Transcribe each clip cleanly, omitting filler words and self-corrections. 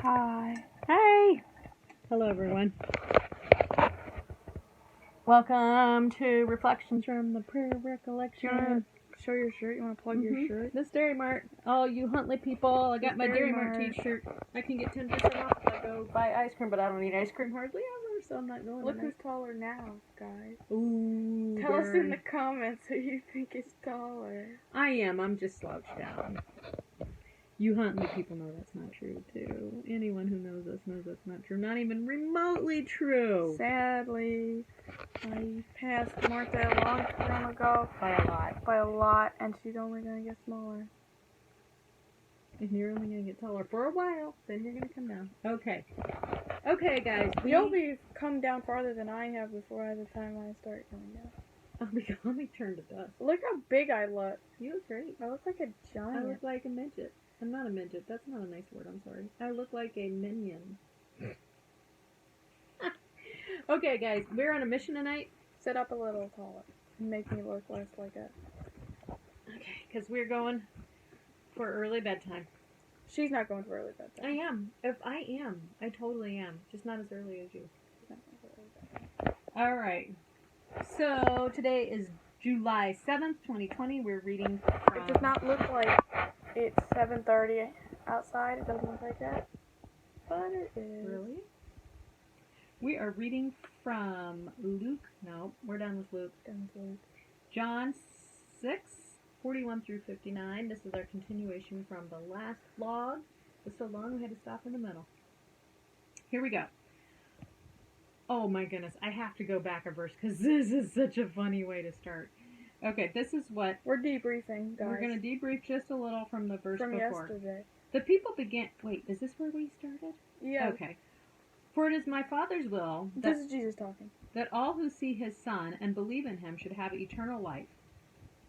Hi. Hi. Hello, everyone. Welcome to Reflections from the Prayer Recollection. You want to show your shirt? You want to plug your shirt? This Dairy Mart. Oh, you Huntley people. I got This my Dairy Dairy Mart Mart. t-shirt. I can get 10% off if I go buy ice cream, but I don't eat ice cream hardly ever, so I'm not going Look tonight. who's taller now, guys. Ooh, Tell us in burn. the comments who you think is taller. I am. I'm just slouched down. You Huntley people know that's not true, too. Anyone who knows us knows that's not true. Not even remotely true. Sadly, I passed Martha a long time ago. By a lot, and she's only going to get smaller. And you're only going to get taller for a while. Then you're going to come down. Okay. Okay, guys. You'll be come down farther than I have before the time I start coming down. Let me turn to dust. Look how big I look. You look great. I look like a giant. I look like a midget. I'm not a midget. That's not a nice word. I'm sorry. I look like a minion. Okay, guys. We're on a mission tonight. Sit up a little taller and make me look less like a... Okay, because we're going for early bedtime. She's not going for early bedtime. I am. I totally am. Just not as early as you. All right. So today is July 7th, 2020. We're reading from... It does not look like it's 7:30 outside. It doesn't look like that. But it is. Really? We are reading from Luke. No, we're done with Luke. John 6:41 through 59. This is our continuation from the last vlog. It was so long we had to stop in the middle. Here we go. Oh my goodness, I have to go back a verse because this is such a funny way to start. Okay, this is what... We're debriefing, guys. We're going to debrief just a little from the verse from before. Yesterday. The people began... Wait, is this where we started? Yeah. Okay. For it is my Father's will This is Jesus talking. That all who see his Son and believe in him should have eternal life.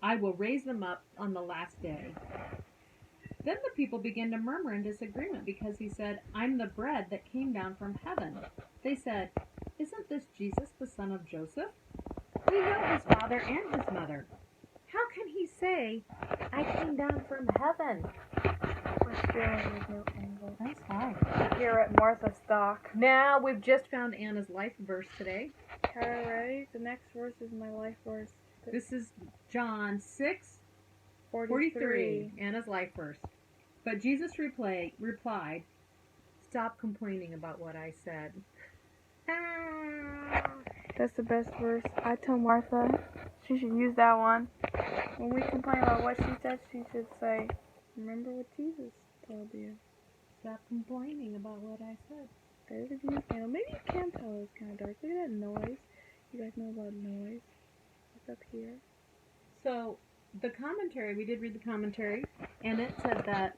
I will raise them up on the last day. Then the people began to murmur in disagreement because he said, I'm the bread that came down from heaven. They said, isn't this Jesus, the son of Joseph? We know his father and his mother. How can he say, I came down from heaven? We're stealing with new angle. That's fine. Here at Martha Stock. Now, we've just found Anna's life verse today. Okay, ready? The next verse is my life verse. This is John 6:43. Anna's life verse. But Jesus replied, stop complaining about what I said. That's the best verse. I tell Martha she should use that one. When we complain about what she said, she should say, remember what Jesus told you. Stop complaining about what I said. There's a view panel. Maybe you can tell it's kind of dark. Look at that noise. You guys know about noise. What's up here? So, the commentary, we did read the commentary, and it said that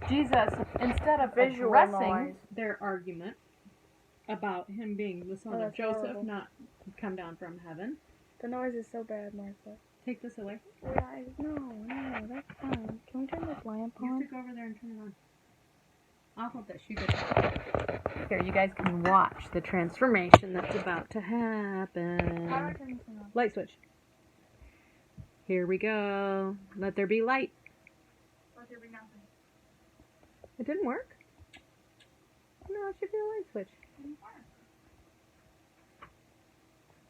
Jesus, instead of addressing their argument about him being the son of Joseph, horrible. not come down from heaven. The noise is so bad, Martha. Take this away. Guys, no, that's fine. Can we turn this lamp on? You have to go over there and turn it on. I'll hold this. You go. Here, you guys can watch the transformation that's about to happen. How do I turn this one on? Light switch. Here we go. Let there be light. Let there be nothing. It didn't work? No, it should be a light switch.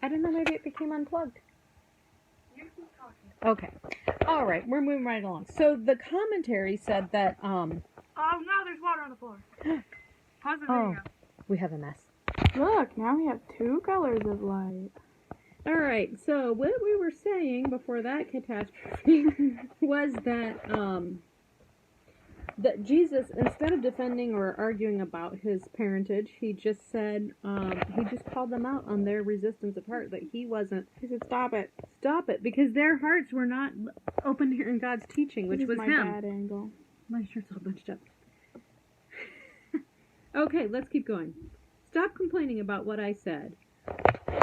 I don't know, maybe it became unplugged. You keep talking. Okay. All right, we're moving right along. So the commentary said that, Oh, no, there's water on the floor. Pause the video. We have a mess. Look, now we have two colors of light. All right, so what we were saying before that catastrophe was that Jesus, instead of defending or arguing about his parentage, he just said, he just called them out on their resistance of heart, that he wasn't. He said, stop it. Stop it, because their hearts were not open to hearing God's teaching, which was my him. bad angle. My shirt's all bunched up. Okay, let's keep going. Stop complaining about what I said.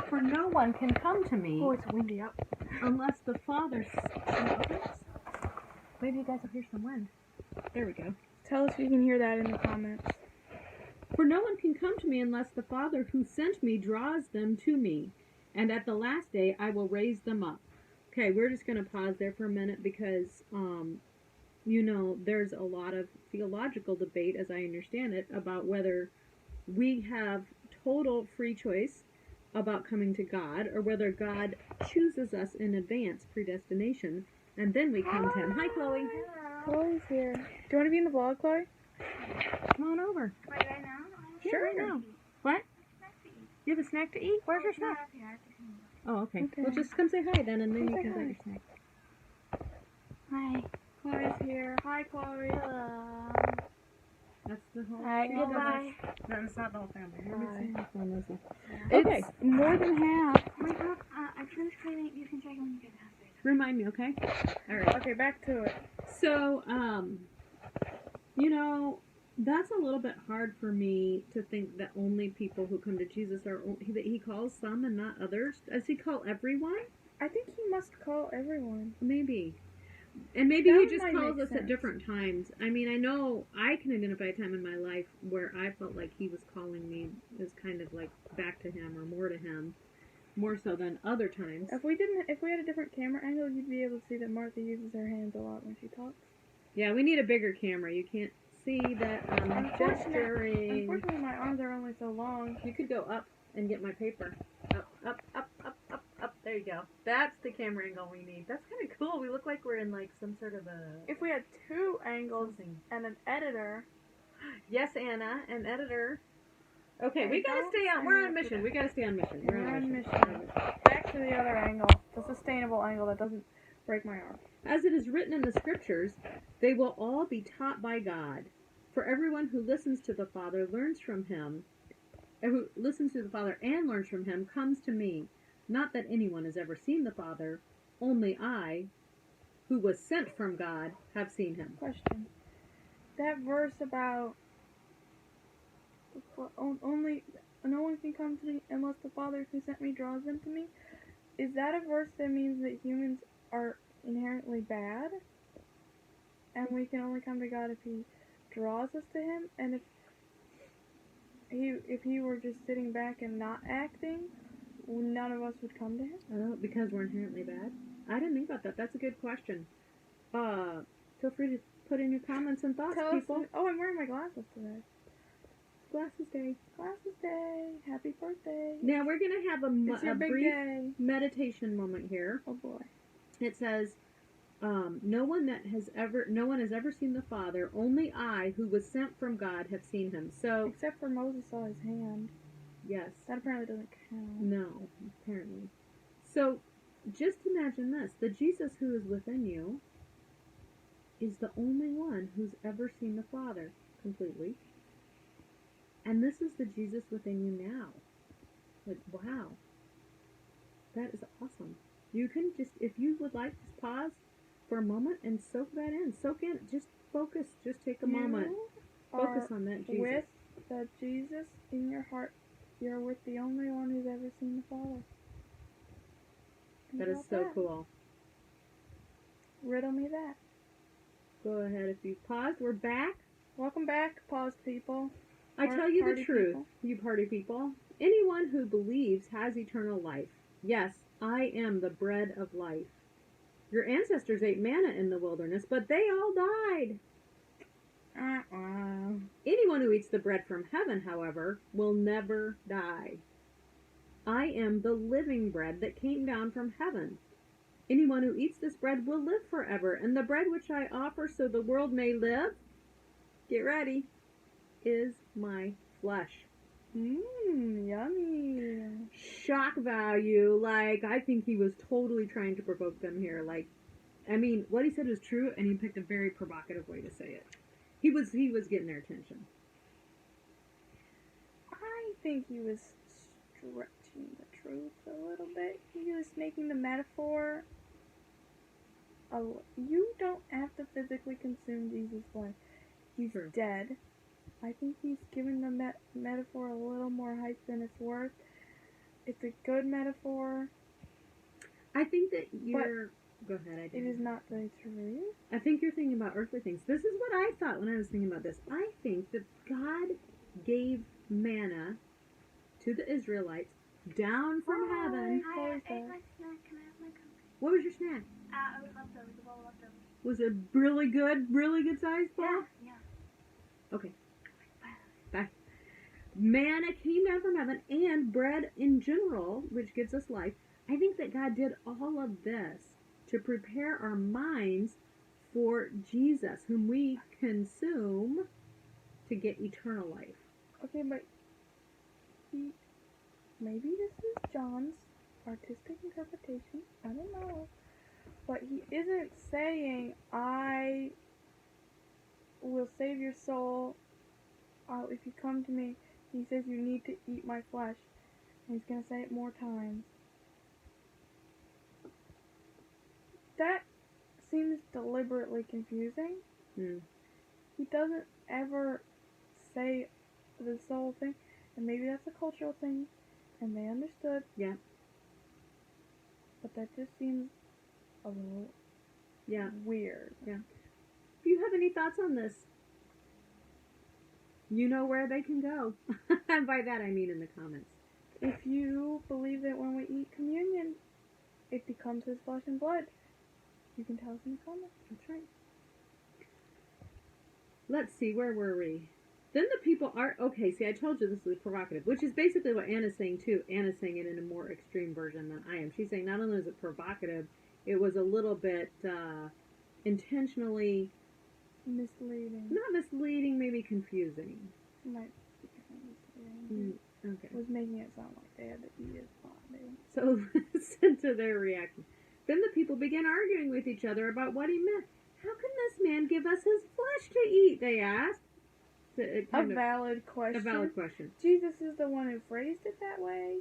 For no one can come to me. Oh, it's windy up. Unless the Father... Maybe you guys will hear some wind. There we go. Tell us if you can hear that in the comments. For no one can come to me unless the Father who sent me draws them to me. And at the last day I will raise them up. Okay, we're just going to pause there for a minute because there's a lot of theological debate, as I understand it, about whether we have total free choice about coming to God, or whether God chooses us in advance, predestination, and then we come to Him. Hi, Chloe. Chloe's here. Do you want to be in the vlog, Chloe? Come on over. Wait, right now? Sure, right now. What? You have a snack to eat? Where's your snack? Oh, okay. Well, just come say hi then, and then you can get your snack. Hi. Chloe's here. Hi, Chloe. That's the whole Hi, family. Goodbye. No, it's not the whole family. We're missing Hi. one Leslie. It's Okay. more than half. Wait, look, I finished cleaning. You can check when you get downstairs. Remind me, okay? All right. Okay, back to it. So, that's a little bit hard for me to think that only people who come to Jesus that He calls some and not others. Does He call everyone? I think He must call everyone. Maybe. And maybe That He just might calls make us at sense. different times. I mean, I know I can identify a time in my life where I felt like He was calling me as kind of like back to Him or more to Him, more so than other times. If we had a different camera angle, you'd be able to see that Martha uses her hands a lot when she talks. Yeah, we need a bigger camera. You can't see that I'm gesturing. Unfortunately, my arms are only so long. You could go up and get my paper. Up, up, up, up, up, up. There you go. That's the camera angle we need. That's kind of cool. We look like we're in like some sort of a... If we had two angles something. and an editor. Yes, Anna, an editor. Okay, I we gotta don't stay on. think We're I on mission. could- We gotta stay on mission. We're on mission. Back to the other angle, the sustainable angle that doesn't break my arm. As it is written in the scriptures, they will all be taught by God. For everyone who listens to the Father learns from Him, who listens to the Father and learns from Him, comes to me. Not that anyone has ever seen the Father, only I, who was sent from God, have seen Him. Question. That verse about only no one can come to me unless the Father who sent me draws them to me. Is that a verse that means that humans are inherently bad, and we can only come to God if He draws us to Him? And if He were just sitting back and not acting, none of us would come to Him? Oh, because we're inherently bad? I didn't think about that. That's a good question. Feel free to put in your comments and thoughts, Tell people. us. Oh, I'm wearing my glasses today. Glasses Day. Glasses Day. Happy birthday. Now we're going to have It's your a big brief day. meditation moment here. Oh boy. It says, no one has ever seen the Father. Only I, who was sent from God, have seen Him. So, Except for Moses saw His hand. yes. That apparently doesn't count. No, apparently. So, just imagine this. The Jesus who is within you is the only one who's ever seen the Father completely. And this is the Jesus within you now. Like, wow. That is awesome. You can just, if you would like, just pause for a moment and soak that in. Soak in. Just focus. Just take a moment. Focus on that Jesus. With the Jesus in your heart, you're with the only one who's ever seen the Father. That is so cool. Riddle me that. Go ahead. If you paused, we're back. Welcome back, paused people. I tell you the Party truth, people. you party people. Anyone who believes has eternal life. Yes, I am the bread of life. Your ancestors ate manna in the wilderness, but they all died. Anyone who eats the bread from heaven, however, will never die. I am the living bread that came down from heaven. Anyone who eats this bread will live forever, and the bread which I offer so the world may live, get ready, is my flesh. Yummy. Shock value. Like, I think he was totally trying to provoke them here. Like, I mean, what he said was true, and he picked a very provocative way to say it. He was getting their attention. I think he was stretching the truth a little bit. He was making the metaphor. You don't have to physically consume Jesus' life. He's True. dead. I think he's given the metaphor a little more hype than it's worth. It's a good metaphor. I think that you're... Go ahead, It is not the truth. I think you're thinking about earthly things. This is what I thought when I was thinking about this. I think that God gave manna to the Israelites down from heaven. Hi, I ate my snack. Can I have my cookie? What was your snack? It was leftovers. A bowl of leftovers. Was it really good size, Paul? Yeah. Okay. Bye. Manna came down from heaven and bread in general, which gives us life. I think that God did all of this to prepare our minds for Jesus, whom we consume to get eternal life. Okay, but maybe this is John's artistic interpretation. I don't know. But he isn't saying, I will save your soul if you come to me. He says you need to eat my flesh. And he's going to say it more times. That seems deliberately confusing. He doesn't ever say the soul thing. And maybe that's a cultural thing. And they understood. Yeah. But that just seems a little weird. Yeah. If you have any thoughts on this, you know where they can go. And by that I mean in the comments. If you believe that when we eat communion, it becomes his flesh and blood, you can tell us in the comments. That's right. Let's see, where were we? Then the people are, okay, see, I told you this was provocative, which is basically what Anna's saying too. Anna's saying it in a more extreme version than I am. She's saying not only is it provocative, it was a little bit intentionally misleading. Not misleading, maybe confusing. Might be misleading. Okay. It was making it sound like they had to eat his body. So listen to their reaction. Then the people began arguing with each other about what he meant. How can this man give us his flesh to eat? They asked. A valid question. A valid question. Jesus is the one who phrased it that way.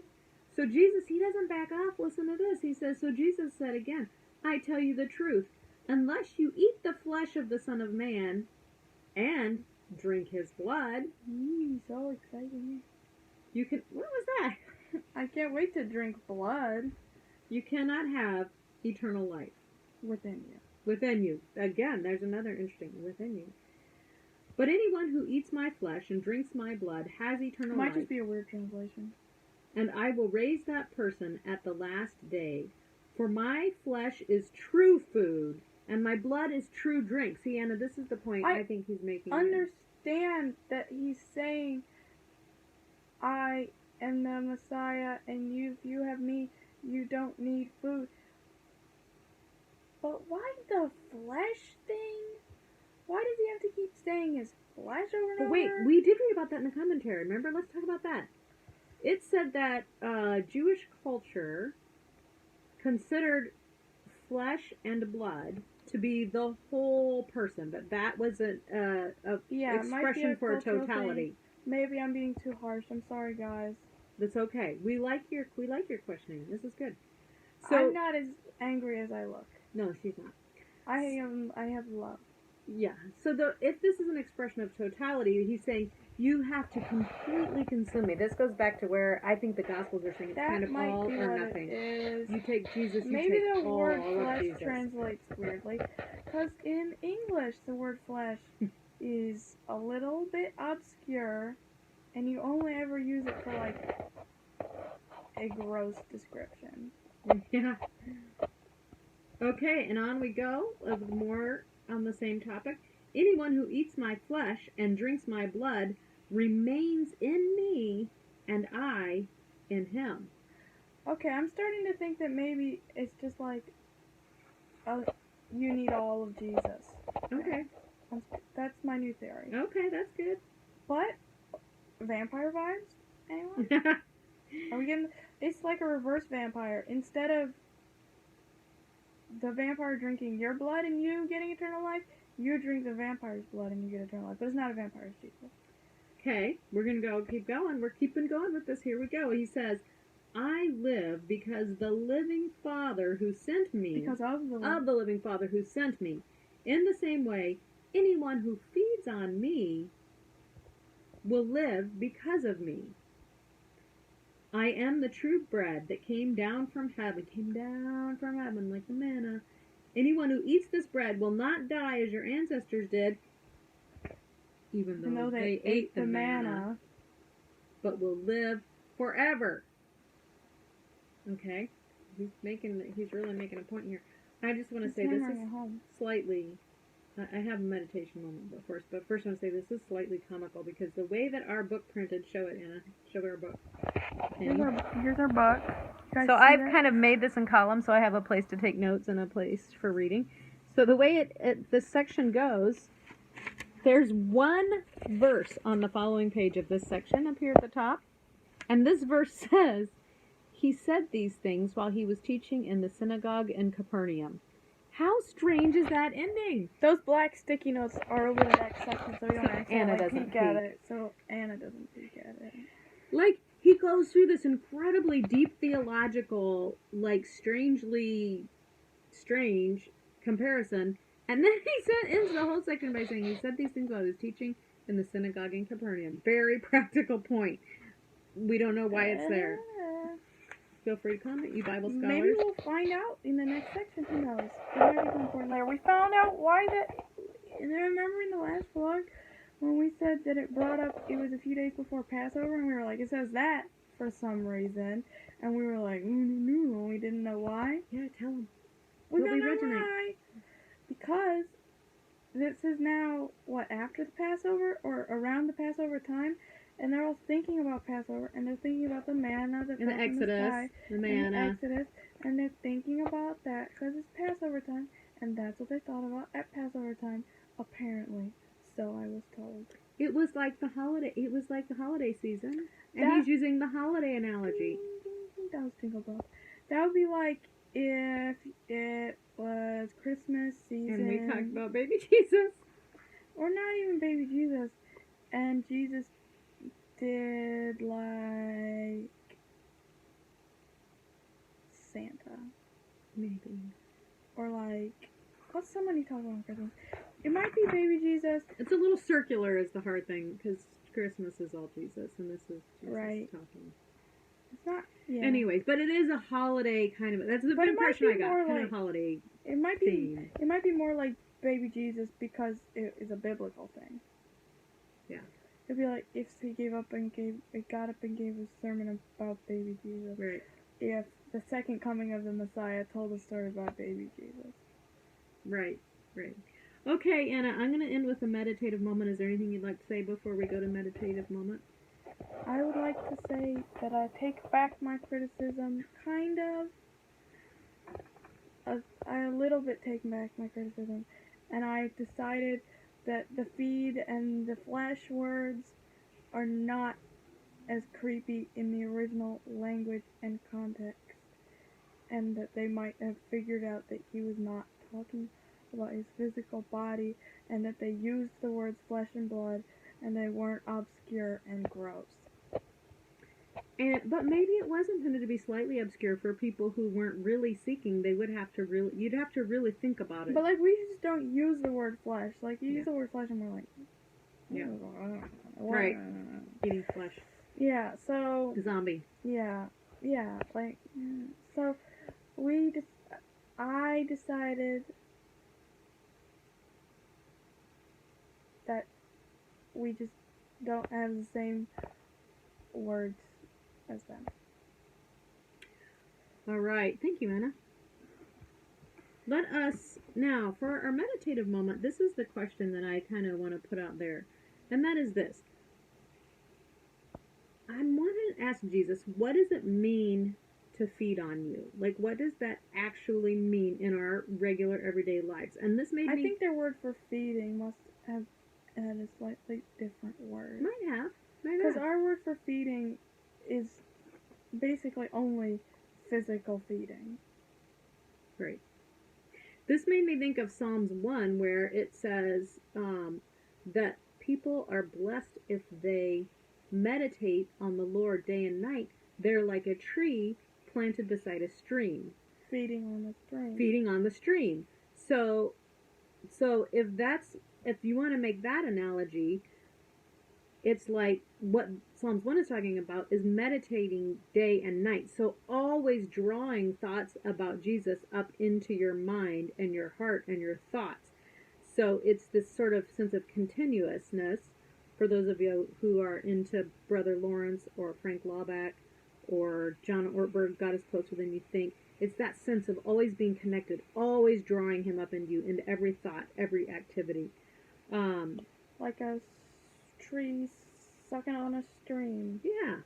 So Jesus, he doesn't back off. Listen to this. He says, so Jesus said again, I tell you the truth. Unless you eat the flesh of the Son of Man and drink his blood. So exciting. You can, what was that? I can't wait to drink blood. You cannot have eternal life. Within you. Within you. Again, there's another interesting, within you. But anyone who eats my flesh and drinks my blood has eternal life. Might just be a weird translation. And I will raise that person at the last day. For my flesh is true food, and my blood is true drink. See, Anna, this is the point I think he's making. Understand that he's saying, I am the Messiah, and if you have me, you don't need food. But why the flesh thing? Why does he have to keep saying his flesh over and over? Wait, we did read about that in the commentary. Remember? Let's talk about that. It said that Jewish culture considered flesh and blood to be the whole person, that was an expression for a totality. Thing. Maybe I'm being too harsh. I'm sorry, guys. That's okay. We like your questioning. This is good. So I'm not as angry as I look. No, she's not. I have love. Yeah. So if this is an expression of totality, he's saying you have to completely consume me. This goes back to where I think the Gospels are saying it's kind of all or nothing. You take Jesus. Maybe you take the all word of flesh Jesus. translates weirdly, because in English the word flesh is a little bit obscure, and you only ever use it for like a gross description. Yeah. Okay, and on we go with more on the same topic. Anyone who eats my flesh and drinks my blood remains in me, and I in him. Okay, I'm starting to think that maybe it's just like you need all of Jesus. Okay. That's my new theory. Okay, that's good. But vampire vibes? Anyone? Are we getting? It's like a reverse vampire. Instead of the vampire drinking your blood and you getting eternal life, you drink the vampire's blood and you get eternal life. But it's not a vampire, it's Jesus. Okay, we're going to keep going. We're keeping going with this. Here we go. He says, I live because the living Father who sent me, because of the living Father who sent me. In the same way, anyone who feeds on me will live because of me. I am the true bread that came down from heaven like the manna. Anyone who eats this bread will not die as your ancestors did, even though they ate the manna, but will live forever. Okay? He's really making a point here. I just want to It's say this hammering is it home. slightly. I have a meditation moment, but first I want to say this is slightly comical because the way that our book printed, show it, Anna, show our book. Here's our book. You guys So see I've that? kind of made this in columns, so I have a place to take notes and a place for reading. So the way this section goes, there's one verse on the following page of this section up here at the top, and this verse says, "He said these things while he was teaching in the synagogue in Capernaum." How strange is that ending? Those black sticky notes are over the next section, so we don't Anna accidentally doesn't peek at peek. it. So Anna doesn't peek at it. Like, he goes through this incredibly deep theological, like, strangely strange comparison, and then he ends the whole section by saying he said these things while he was teaching in the synagogue in Capernaum. Very practical point. We don't know why it's there. Feel free to comment, you Bible scholars. Maybe we'll find out in the next section. Who knows? It might be important later. We found out why that. And I remember in the last vlog when we said that it brought up it was a few days before Passover, and we were like, it says that for some reason, and we were like, no, we didn't know why. Yeah, tell them. We What don't we know read tonight. why. Because this is now what, after the Passover or around the Passover time, and they're all thinking about Passover, and they're thinking about the manna that In the fell from the Exodus, sky, the and the manna. Exodus, and they're thinking about that because it's Passover time, and that's what they thought about at Passover time, apparently. So I was told. It was like the holiday. It was like the holiday season, and That- he's using the holiday analogy. That was Jingle Bells. That would be like if it was Christmas season. And we talked about baby Jesus. Or not even baby Jesus. And Jesus did like Santa. Maybe. Or like, what's somebody talking about Christmas? It might be baby Jesus. It's a little circular is the hard thing because Christmas is all Jesus, and this is Jesus Right. talking. It's not, yeah. Anyways, but it is a holiday kind of. That's the But it might impression be I got. more Kind like- of holiday It might be, theme. it might be more like baby Jesus because it is a biblical thing. Yeah. It'd be like if he got up and gave a sermon about baby Jesus. Right. If the second coming of the Messiah told a story about baby Jesus. Right. Right. Okay, Anna, I'm going to end with a meditative moment. Is there anything you'd like to say before we go to meditative moment? I would like to say that I take back my criticism, kind of. I a little bit take back my criticism, and I've decided that the feed and the flesh words are not as creepy in the original language and context, and that they might have figured out that he was not talking about his physical body, and that they used the words flesh and blood, and they weren't obscure and gross. But maybe it was intended to be slightly obscure for people who weren't really seeking. They would have to really, you'd have to really think about it. But like we just don't use the word flesh. Like you Yeah. use the word flesh and we're like, Yeah. what? Right. Eating flesh. Yeah. So Zombie. yeah. Like so I decided that we just don't have the same words as them. All right. Thank you, Anna. Let us, now, for our meditative moment, this is the question that I kind of want to put out there. And that is this. I wanted to ask Jesus, what does it mean to feed on you? Like, what does that actually mean in our regular, everyday lives? And this made I me... think their word for feeding must have had a slightly different word. Might have. Because our word for feeding is basically only physical feeding. Right. This made me think of Psalms 1, where it says that people are blessed if they meditate on the Lord day and night. They're like a tree planted beside a stream. Feeding on the stream. Feeding on the stream. So if you want to make that analogy, it's like what Psalms 1 is talking about is meditating day and night. So always drawing thoughts about Jesus up into your mind and your heart and your thoughts. So it's this sort of sense of continuousness for those of you who are into Brother Lawrence or Frank Laubach or John Ortberg, God is Closer Than You Think. It's that sense of always being connected, always drawing him up into you, into every thought, every activity. Like a tree sucking on a stream. Yeah.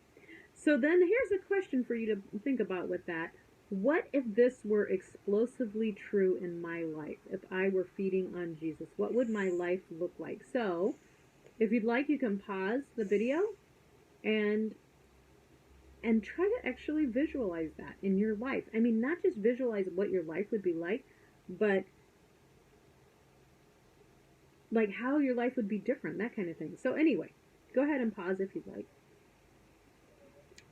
So then here's a question for you to think about with that. What if this were explosively true in my life? If I were feeding on Jesus, what would my life look like? So, if you'd like, you can pause the video and try to actually visualize that in your life. I mean, not just visualize what your life would be like, but like how your life would be different, that kind of thing. So anyway, go ahead and pause if you'd like.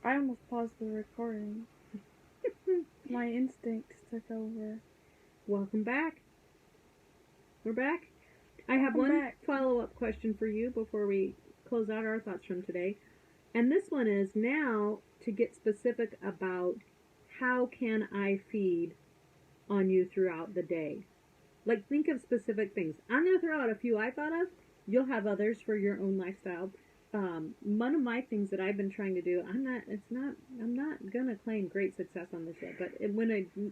I almost paused the recording. My instincts took over. Welcome back. We're back. I have one follow-up question for you before we close out our thoughts from today. And this one is now to get specific about how can I feed on you throughout the day. Like, think of specific things. I'm going to throw out a few I thought of. You'll have others for your own lifestyle. One of my things that I've been trying to do, I'm not going to claim great success on this yet, but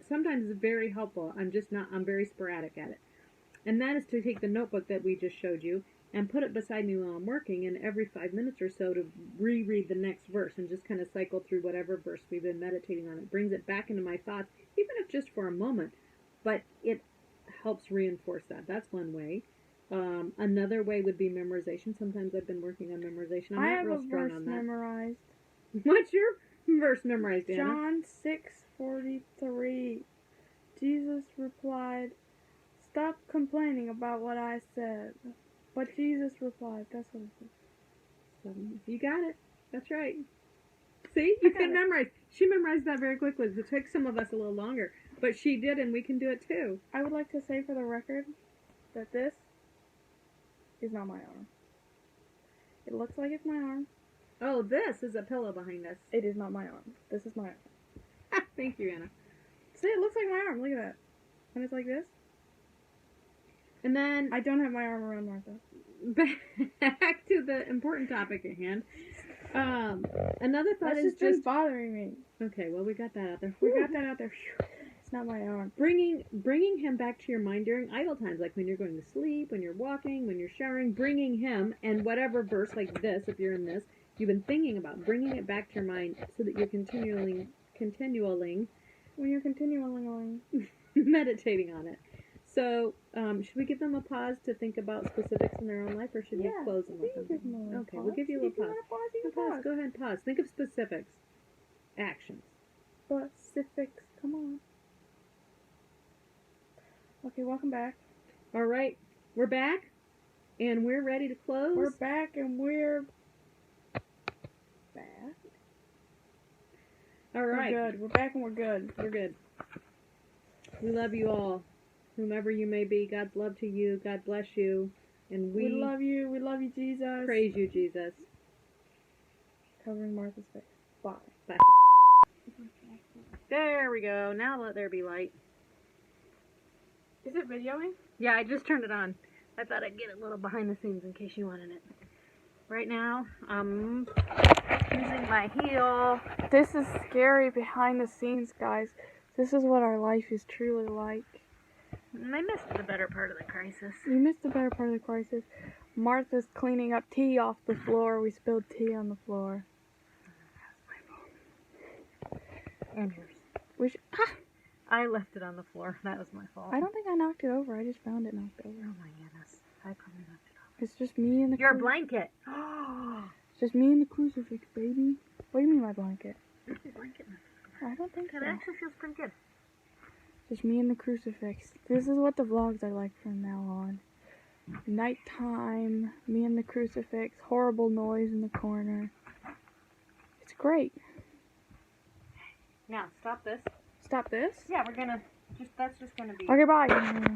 sometimes it's very helpful. I'm very sporadic at it. And that is to take the notebook that we just showed you and put it beside me while I'm working, and every 5 minutes or so to reread the next verse and just kind of cycle through whatever verse we've been meditating on. It brings it back into my thoughts, even if just for a moment, but it helps reinforce that. That's one way. Another way would be memorization. Sometimes I've been working on memorization. I'm not real strong on that. I have a verse memorized. What's your verse memorized, Anna? John 6:43. Jesus replied, "Stop complaining about what I said." But Jesus replied, that's what it says. You got it. That's right. See? You can memorize. She memorized that very quickly. It took some of us a little longer. But she did, and we can do it too. I would like to say for the record that this is not my arm. It looks like it's my arm. Oh, this is a pillow behind us. It is not my arm. This is my arm. Thank you, Anna. See, it looks like my arm. Look at that. And it's like this. And then I don't have my arm around Martha. Back to the important topic at hand. Another thought That's is just bothering me. Okay, well, we got that out there. We got that out there. It's not my arm. Bringing him back to your mind during idle times, like when you're going to sleep, when you're walking, when you're showering, bringing him, and whatever verse like this, if you're in this, you've been thinking about, bringing it back to your mind so that you're continually meditating on it. So, should we give them a pause to think about specifics in their own life, or should we close them with something? Okay, we'll give you a little pause. Pause. Go ahead, pause. Think of specifics. Actions. Specifics. Come on. Okay, welcome back. All right, we're back, and we're ready to close. We're back, and we're back. All right. We're good. We're back, and we're good. We're good. We love you all. Whomever you may be, God's love to you. God bless you. And we love you. We love you, Jesus. Praise you, Jesus. Covering Martha's face. Bye. Bye. There we go. Now let there be light. Is it videoing? Yeah, I just turned it on. I thought I'd get a little behind the scenes in case you wanted it. Right now, I'm using my heel. This is scary behind the scenes, guys. This is what our life is truly like. I missed the better part of the crisis. You missed the better part of the crisis. Martha's cleaning up tea off the floor. We spilled tea on the floor. That's my fault. And yours. I left it on the floor. That was my fault. I don't think I knocked it over. I just found it knocked over. Oh my goodness. I probably knocked it over. It's just me and the Your blanket. It's just me and the crucifix, baby. What do you mean my blanket? Your blanket. I don't think so. It actually feels pretty good. Just me and the crucifix. This is what the vlogs are like from now on. Nighttime, me and the crucifix, horrible noise in the corner. It's great. Now, stop this. Stop this? Yeah, that's just gonna be. Okay, bye.